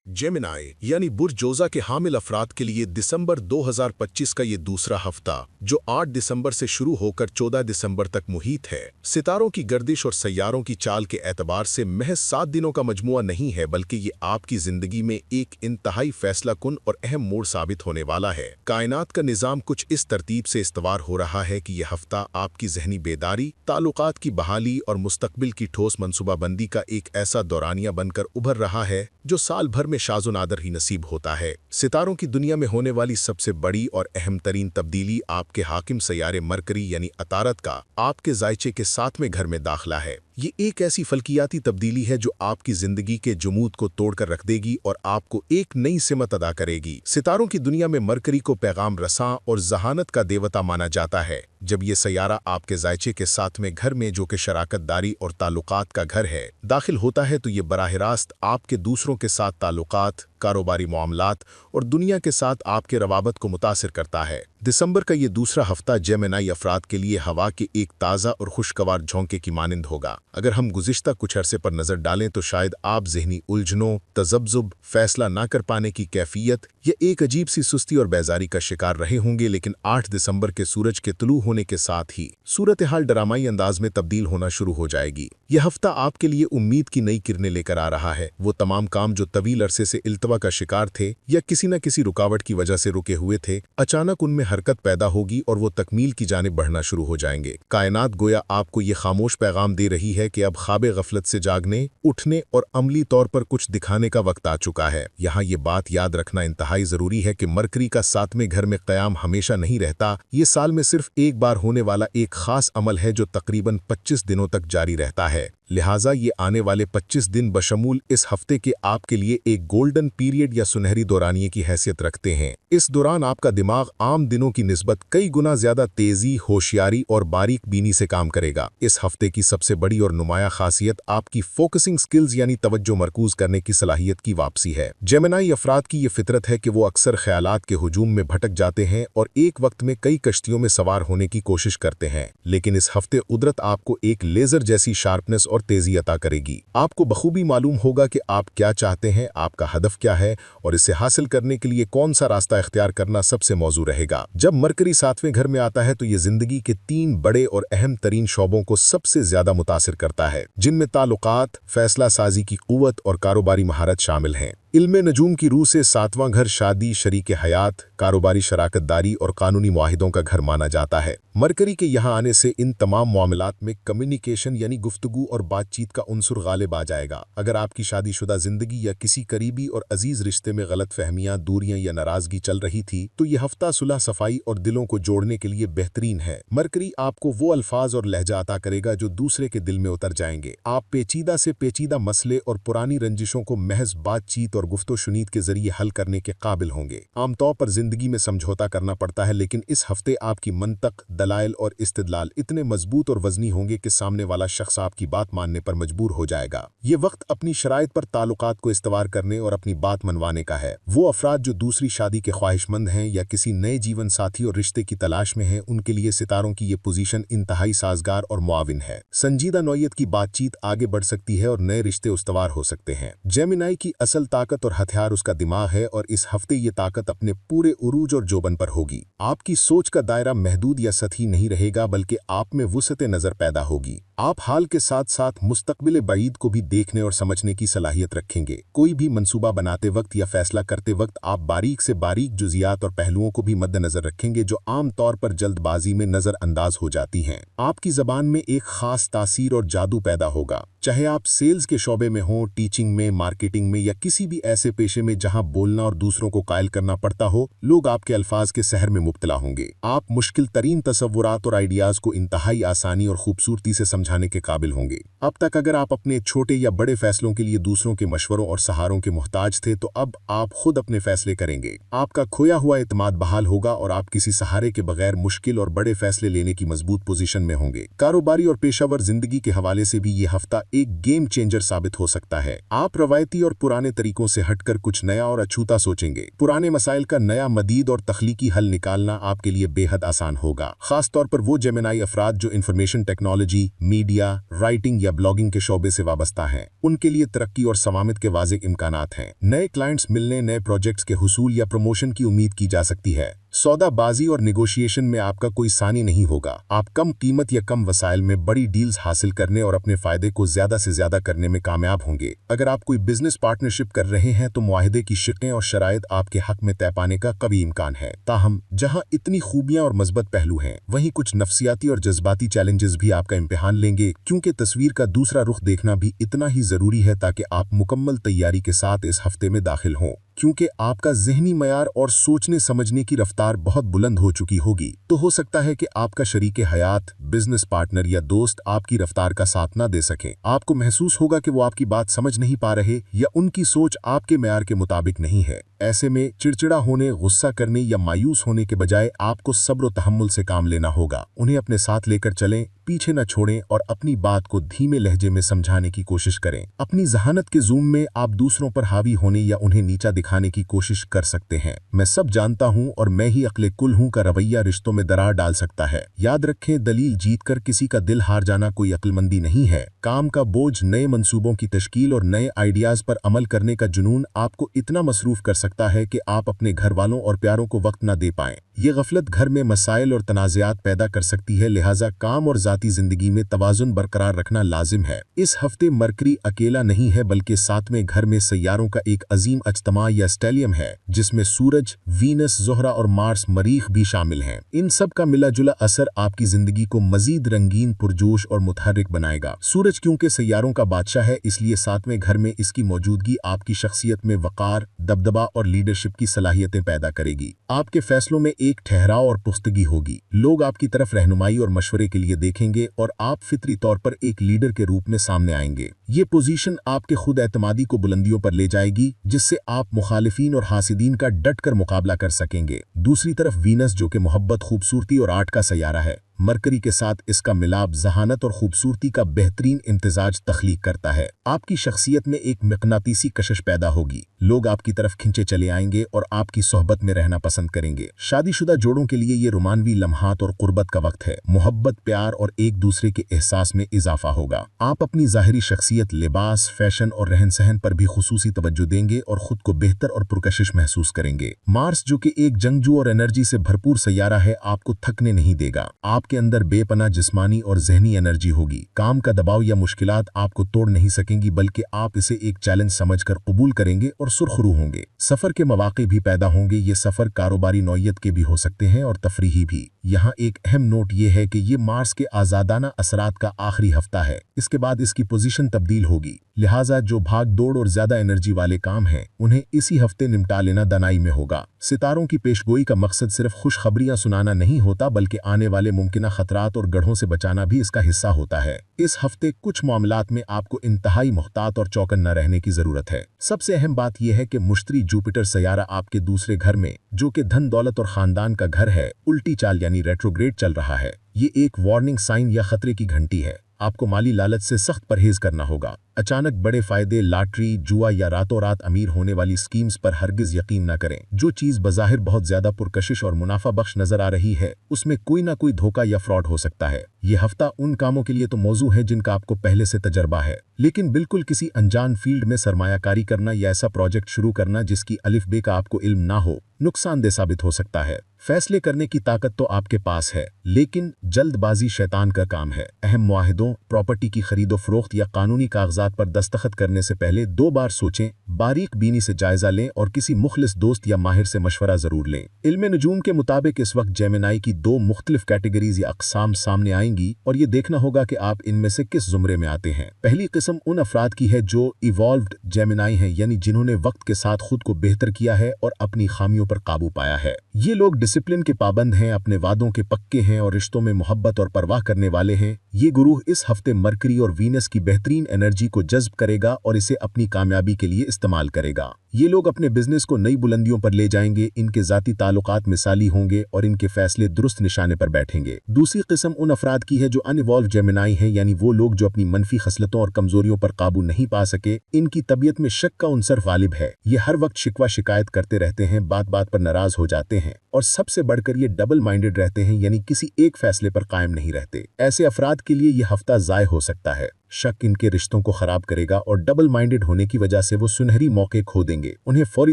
Gemini यानी बुर्जोज़ा के हामिल अफराद के लिए दिसंबर 2025 का ये दूसरा हफ्ता, जो 8 दिसंबर से शुरू होकर 14 दिसंबर तक मुहित है, सितारों की गर्दिश और सैयारों की चाल के एतबार से महज 7 दिनों का मजमुआ नहीं है, बल्कि ये आपकी जिंदगी में एक इंतहाई फैसलाकुन और अहम मोड़ साबित होने वाला है। कायनात का निज़ाम कुछ इस तरतीब से इस्तवार हो रहा है कि यह हफ्ता आपकी जहनी बेदारी, ताल्लुकात की बहाली और मुस्तकबिल की ठोस मनसूबाबंदी का एक ऐसा दौरानिया बनकर उभर रहा है जो साल भर में शाज़ो नादर ही नसीब होता है। सितारों की दुनिया में होने वाली सबसे बड़ी और अहम तरीन तब्दीली आपके हाकिम सैयारे मरकरी यानी अतारत का आपके जायचे के 7वें घर में दाखिला है। ये एक ऐसी फल्कियाती तब्दीली है जो आपकी जिंदगी के जुमूद को तोड़कर रख देगी और आपको एक नई सिमत अदा करेगी। सितारों की दुनिया में मरकरी को पैगाम रसां और जहानत का देवता माना जाता है। जब ये सैयारा आपके जायचे के 7वें घर में, जो कि शराकतदारी और ताल्लुकात का घर है, दाखिल होता है तो ये बराह रास्त आपके दूसरों के साथ ताल्लुकात, कारोबारी मामलात और दुनिया के साथ आपके रवाबत को मुतासिर करता है। दिसंबर का ये दूसरा हफ्ता जेमिनाई अफराद के लिए हवा के एक ताज़ा और खुशगवार झोंके की मानिंद होगा। अगर हम गुज़िश्ता कुछ अरसे पर नज़र डालें तो शायद आप ज़हनी उलझनों, तज़ब्ज़ुब, फैसला ना कर पाने की कैफियत या एक अजीब सी सुस्ती और बेजारी का शिकार रहे होंगे, लेकिन 8 दिसंबर के सूरज के तुलू होने के साथ ही सूरत हाल ड्रामाई अंदाज में तब्दील होना शुरू हो जाएगी। यह हफ्ता आपके लिए उम्मीद की नई किरणें लेकर आ रहा है। वो तमाम काम जो तवील अरसे से इल्तवा का शिकार थे या किसी न किसी रुकावट की वजह से रुके हुए थे, अचानक उनमें हरकत पैदा होगी और वो तकमील की जानिब बढ़ना शुरू हो जाएंगे। कायनात गोया आपको ये खामोश पैगाम दे रही है कि अब ख्वाबे गफलत से जागने, उठने और अमली तौर पर कुछ दिखाने का वक्त आ चुका है। यहाँ ये बात याद रखना इंतहाई जरूरी है कि मरकरी का 7वें घर में क़याम हमेशा नहीं रहता। ये साल में सिर्फ एक बार होने वाला एक खास अमल है जो तकरीबन 25 दिनों तक जारी रहता है। लिहाजा ये आने वाले 25 दिन बशमूल इस हफ्ते के आपके लिए एक गोल्डन पीरियड या सुनहरी दौरानिये की हैसियत रखते हैं। इस दौरान आपका दिमाग आम दिनों की निस्बत कई गुना ज्यादा तेजी, होशियारी और बारीक बीनी से काम करेगा। इस हफ्ते की सबसे बड़ी और नुमाया खासियत आपकी फोकसिंग स्किल्स यानी तवज्जो मरकूज करने की सलाहियत की वापसी है। जेमिनाई अफराद की ये फितरत है कि वो अक्सर ख्यालात के हुजूम में भटक जाते हैं और एक वक्त में कई कश्तियों में सवार होने की कोशिश करते हैं, लेकिन इस हफ्ते कुदरत आपको एक लेजर जैसी शार्पनेस और तेजी अता करेगी। आपको बखूबी मालूम होगा कि आप क्या चाहते हैं, आपका हदफ क्या है और इसे हासिल करने के लिए कौन सा रास्ता इख्तियार करना सबसे मौजू रहेगा। जब मरकरी 7वें घर में आता है तो ये जिंदगी के 3 बड़े और अहम तरीन शोबों को सबसे ज्यादा मुतासिर करता है, जिनमें ताल्लुकात, फैसला साजी की कुव्वत और कारोबारी महारत शामिल हैं। इल्मे नजूम की रूह से 7वां घर शादी, शरीक हयात, कारोबारी शराकतदारी और कानूनी मुआहिदों का घर माना जाता है। मरकरी के यहाँ आने से इन तमाम मामलात में कम्युनिकेशन यानी गुफ्तगू और बातचीत का उन्सुर गालिब आ जाएगा। अगर आपकी शादीशुदा जिंदगी या किसी करीबी और अजीज रिश्ते में गलत फहमियां, दूरियां या नाराजगी चल रही थी तो यह हफ्ता सुलह सफाई और दिलों को जोड़ने के लिए बेहतरीन है। मरकरी आपको वो अल्फाज और लहजा अता करेगा जो दूसरे के दिल में उतर जाएंगे। आप पेचीदा से पेचीदा मसले और पुरानी रंजिशों को महज बातचीत और गुफ्तो शुनीद के जरिए हल करने के काबिल होंगे। आमतौर पर जिंदगी में समझौता करना पड़ता है, लेकिन इस हफ्ते आपकी मंतक, दलाइल और इस्तिदलाल इतने मजबूत और वजनी होंगे कि सामने वाला शख्स आपकी बात मानने पर मजबूर हो जाएगा। ये वक्त अपनी शराइत पर ताल्लुकात को इस्तवार करने और अपनी बात मनवाने का है। वो अफराद जो दूसरी शादी के ख्वाहिशमंद हैं या किसी नए जीवन साथी और रिश्ते की तलाश में हैं, उनके लिए सितारों की ये पोजीशन इंतहाई साजगार और मुआविन है। संजीदा नौयत की बातचीत आगे बढ़ सकती है और नए रिश्ते उस्तवार हो सकते हैं। जेमिनाई की असल ताकत और हथियार उसका दिमाग है और इस हफ्ते ये ताकत अपने पूरे उरूज और जोबन पर होगी। आपकी सोच का दायरा महदूद या सतही नहीं रहेगा, बल्कि आप में वुसअत नजर पैदा होगी। आप हाल के साथ साथ मुस्तकबिल बईद को भी देखने और समझने की सलाहियत रखेंगे। कोई भी मंसूबा बनाते वक्त या फैसला करते वक्त आप बारीक से बारीक जुजियात और पहलुओं को भी मद्देनजर रखेंगे जो आम तौर पर जल्दबाजी में नजर अंदाज हो जाती हैं। आपकी जबान में एक खास तासीर और जादू पैदा होगा, चाहे आप सेल्स के शोबे में हों, टीचिंग में, मार्केटिंग में या किसी भी ऐसे पेशे में जहां बोलना और दूसरों को कायल करना पड़ता हो। लोग आपके अल्फाज के सहर में मुब्तला होंगे। आप मुश्किल तरीन तसव्वुरात और आइडियाज को इंतहाई आसानी और खूबसूरती से समझाने के काबिल होंगे। अब तक अगर आप अपने छोटे या बड़े फैसलों के लिए दूसरों के मशवरों और सहारों के मोहताज थे, तो अब आप खुद अपने फैसले करेंगे। आपका खोया हुआ एतमाद बहाल होगा और आप किसी सहारे के बगैर मुश्किल और बड़े फैसले लेने की मजबूत पोजीशन में होंगे। कारोबारी और पेशावर जिंदगी के हवाले से भी ये हफ्ता एक गेम चेंजर साबित हो सकता है। आप रवायती और पुराने तरीकों तरीकों से हटकर कुछ नया और अछूता सोचेंगे। पुराने मसाइल का नया मदीद और तख्लीकी हल निकालना आपके लिए बेहद आसान होगा, खास तौर पर वो जेमिनाई अफराद जो इंफॉर्मेशन टेक्नोलॉजी, मीडिया, राइटिंग या ब्लॉगिंग के शोबे से वाबस्ता हैं। उनके लिए तरक्की और समामत के वाज़ेह इम्कानात हैं। नए क्लाइंट्स मिलने, नए प्रोजेक्ट्स के हुसूल या प्रमोशन की उम्मीद की जा सकती है। सौदाबाजी और नेगोशिएशन में आपका कोई सानी नहीं होगा। आप कम कीमत या कम वसाइल में बड़ी डील्स हासिल करने और अपने फायदे को ज्यादा से ज्यादा करने में कामयाब होंगे। अगर आप कोई बिजनेस पार्टनरशिप कर रहे हैं तो मुआहदे की शिर्तें और शराइत आपके हक में तय पाने का कभी इम्कान है। ताहम जहां इतनी खूबियां और मस्बत पहलू हैं, वहीं कुछ नफ्सियाती और जज्बाती चैलेंजेस भी आपका इम्तिहान लेंगे, क्योंकि तस्वीर का दूसरा रुख देखना भी इतना ही जरूरी है ताकि आप मुकम्मल तैयारी के साथ इस हफ्ते में दाखिल हों। क्योंकि आपका ज़हनी मयार और सोचने समझने की रफ्तार बहुत बुलंद हो चुकी होगी, तो हो सकता है कि आपका शरीके हयात, बिजनेस पार्टनर या दोस्त आपकी रफ्तार का साथ ना दे सकें। आपको महसूस होगा कि वो आपकी बात समझ नहीं पा रहे या उनकी सोच आपके मयार के मुताबिक नहीं है। ऐसे में चिड़चिड़ा होने, गुस्सा करने या मायूस होने के बजाय आपको सब्र और तहम्मुल से काम लेना होगा। उन्हें अपने साथ लेकर चलें, पीछे न छोड़ें और अपनी बात को धीमे लहजे में समझाने की कोशिश करें। अपनी जहानत के ज़ूम में आप दूसरों पर हावी होने या उन्हें नीचा दिखाने की कोशिश कर सकते हैं। मैं सब जानता हूं और मैं ही अक्ले कुल हूं का रवैया रिश्तों में दरार डाल सकता है। याद रखें, दलील जीतकर किसी का दिल हार जाना कोई अक्लमंदी नहीं है। काम का बोझ, नए मंसूबों की तश्कील और नए आइडियाज पर अमल करने का जुनून आपको इतना मसरूफ कर सकता है कि आप अपने घर वालों और प्यारों को वक्त न दे पाएं। ये गफलत घर में मसाइल और तनाज़ात पैदा कर सकती है, लिहाजा काम और ज़ाती ज़िंदगी में तवाज़ुन बरकरार रखना लाजिम है। इस हफ्ते मरकरी अकेला नहीं है, बल्कि सातवें घर में सैयारों का एक अजीम अज्तमा या स्टेलियम है, जिसमें सूरज, वीनस, ज़ोहरा और मार्स, मरीख भी शामिल हैं। इन सब का मिला जुला असर आपकी ज़िंदगी को मज़ीद रंगीन, पुरजोश और मुतहर्रिक बनाएगा। सूरज क्योंकि सैयारों का बादशाह है, इसलिए सातवें घर में इसकी मौजूदगी आपकी शख्सियत में वक़ार, दबदबा और लीडरशिप की सलाहियतें पैदा करेगी। आपके फैसलों में एक ठहराव और पुख्तगी होगी। लोग आपकी तरफ रहनुमाई और मशवरे के लिए देखेंगे और आप फितरी तौर पर एक लीडर के रूप में सामने आएंगे। ये पोजीशन आपके खुद एतमादी को बुलंदियों पर ले जाएगी, जिससे आप मुखालिफिन और हासिदीन का डट कर मुकाबला कर सकेंगे। दूसरी तरफ वीनस, जो कि मोहब्बत, खूबसूरती और आर्ट का सैयारा है, मरकरी के साथ इसका मिलाप जहानत और खूबसूरती का बेहतरीन इम्तिजाज तख्लीक करता है। आपकी शख्सियत में एक मकनातीसी कशिश पैदा होगी। लोग आपकी तरफ खिंचे चले आएंगे और आपकी सोहबत में रहना पसंद करेंगे। शादीशुदा जोड़ों के लिए ये रोमानवी लम्हात और कुर्बत का वक्त है। मोहब्बत, प्यार और एक दूसरे के एहसास में इजाफा होगा। आप अपनी ज़ाहिरी शख्सियत, लिबास, फैशन और रहन सहन पर भी खुसूसी तवज्जो देंगे और खुद को बेहतर और पुरकशिश महसूस करेंगे। मार्स, जो कि एक जंगजू और एनर्जी से भरपूर सैयारा है, आपको थकने नहीं देगा। आपके अंदर बेपनाह जिस्मानी और ज़हनी एनर्जी होगी। काम का दबाव या मुश्किलात आपको तोड़ नहीं सकेंगी, बल्कि आप इसे एक चैलेंज समझकर कबूल करेंगे और सुरखरू होंगे। सफ़र के मौके भी पैदा होंगे। ये सफ़र कारोबारी नौयत के भी हो सकते हैं और तफरीही भी। यहाँ एक अहम नोट ये है कि ये मार्स के आज़ादाना असरात का आखिरी हफ्ता है। इसके बाद इसकी पोजीशन तब्दील होगी, लिहाजा जो भाग दौड़ और ज्यादा एनर्जी वाले काम हैं, उन्हें इसी हफ्ते निपटा लेना दानाई में होगा। सितारों की पेशगोई का मकसद सिर्फ खुशखबरियां सुनाना नहीं होता, बल्कि आने वाले मुमकिन खतरात और गढ़ों से बचाना भी इसका हिस्सा होता है। इस हफ्ते कुछ मामलात में आपको इंतहाई मुहतात और चौकन न रहने की जरूरत है। सबसे अहम बात यह है कि मुश्तरी जुपिटर सैयारा आपके दूसरे घर में, जो कि धन दौलत और खानदान का घर है, उल्टी चाल यानी रेट्रोग्रेड चल रहा है। ये एक वार्निंग साइन या खतरे की घंटी है। आपको माली लालच से सख्त परहेज करना होगा। अचानक बड़े फायदे, लॉटरी, जुआ या रातों रात अमीर होने वाली स्कीम्स पर हरगिज यकीन न करें। जो चीज बज़ाहिर बहुत ज्यादा पुरकशिश और मुनाफा बख्श नजर आ रही है, उसमें कोई ना कोई धोखा या फ्रॉड हो सकता है। ये हफ्ता उन कामों के लिए तो मौजू है जिनका आपको पहले से तजर्बा है, लेकिन बिल्कुल किसी अनजान फील्ड में सरमायाकारी करना या ऐसा प्रोजेक्ट शुरू करना जिसकी अलिफ बे का आपको इल्म ना हो, नुकसानदेह साबित हो सकता है। फैसले करने की ताकत तो आपके पास है, लेकिन जल्दबाजी शैतान का काम है। अहम मुआहिदों, प्रॉपर्टी की खरीदो फरोख्त या कानूनी कागजात पर दस्तखत करने से पहले 2 बार सोचें, बारीक बीनी से जायजा लें और किसी मुखलिस दोस्त या माहिर से मशवरा जरूर लें। इल्म नजूम के मुताबिक इस वक्त जेमिनाई की 2 मुख्तलिफ कैटेगरीज या अक़साम सामने आएंगी और ये देखना होगा कि आप इनमें से किस जुमरे में आते हैं। पहली किस्म उन अफराद की है जो इवॉल्व्ड जेमिनाई हैं, यानी जिन्होंने वक्त के साथ खुद को बेहतर किया है और अपनी खामियों पर काबू पाया है। ये लोग डिसिप्लिन के पाबंद हैं, अपने वादों के पक्के हैं और रिश्तों में मोहब्बत और परवाह करने वाले हैं। ये गुरूह इस हफ्ते मरकरी और वीनस की बेहतरीन एनर्जी को जज्ब करेगा और इसे अपनी कामयाबी के लिए इस्तेमाल करेगा। ये लोग अपने बिजनेस को नई बुलंदियों पर ले जाएंगे, इनके ज़ाती ताल्लुकात मिसाली होंगे और इनके फैसले दुरुस्त निशाने पर बैठेंगे। दूसरी किस्म उन अफराद की है जो अनइवॉल्व जेमिनाई हैं, यानी वो लोग जो अपनी मनफी खसलतों और कमजोरियों पर काबू नहीं पा सके। इनकी तबीयत में शक का उनसर गालिब है, ये हर वक्त शिकवा शिकायत करते रहते हैं, बात बात पर नाराज हो जाते हैं और सबसे बढ़कर ये डबल माइंडेड रहते हैं, यानी किसी एक फैसले पर कायम नहीं रहते। ऐसे अफराद के लिए ये हफ्ता ज़ाय हो सकता है। शक इनके रिश्तों को खराब करेगा और डबल माइंडेड होने की वजह से वो सुनहरी मौके खो देंगे। उन्हें फौरी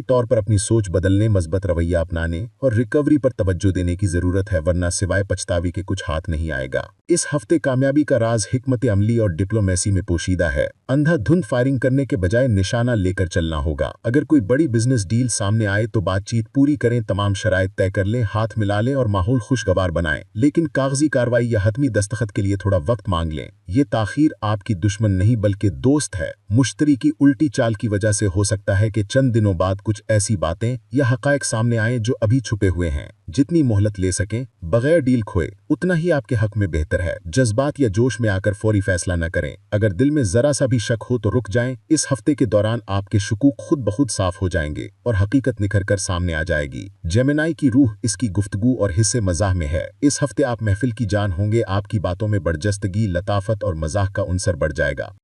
तौर पर अपनी सोच बदलने, मस्बत रवैया अपनाने और रिकवरी पर तवज्जो देने की जरूरत है, वरना सिवाय पछतावे के कुछ हाथ नहीं आएगा। इस हफ्ते कामयाबी का राज हिकमत अमली और डिप्लोमेसी में पोशीदा है। अंधाधुंध फायरिंग करने के बजाय निशाना लेकर चलना होगा। अगर कोई बड़ी बिजनेस डील सामने आए तो बातचीत पूरी करें, तमाम शराइत तय कर लें, हाथ मिला लें और माहौल खुशगवार बनाएं। लेकिन कागजी कार्रवाई या हतमी दस्तखत के लिए थोड़ा वक्त मांग लें। ये ताखीर आपकी दुश्मन नहीं बल्कि दोस्त है। मुश्तरी की उल्टी चाल की वजह से हो सकता है कि चंद दिनों बाद कुछ ऐसी बातें या हकायक सामने आए जो अभी छुपे हुए हैं। जितनी मोहलत ले सकें बगैर डील खोए उतना ही आपके हक में बेहतर है। जज्बात या जोश में आकर फौरी फैसला न करें। अगर दिल में जरा सा भी शक हो तो रुक जाएं। इस हफ्ते के दौरान आपके शुकूक खुद ब खुद साफ हो जाएंगे और हकीकत निखर कर सामने आ जाएगी। जेमिनाई की रूह इसकी गुफ्तगू और हिस्से मजाह में है। इस हफ्ते आप महफिल की जान होंगे, आपकी बातों में बर्जस्तगी, लताफत और मजाह का उनसर बढ़ जाएगा।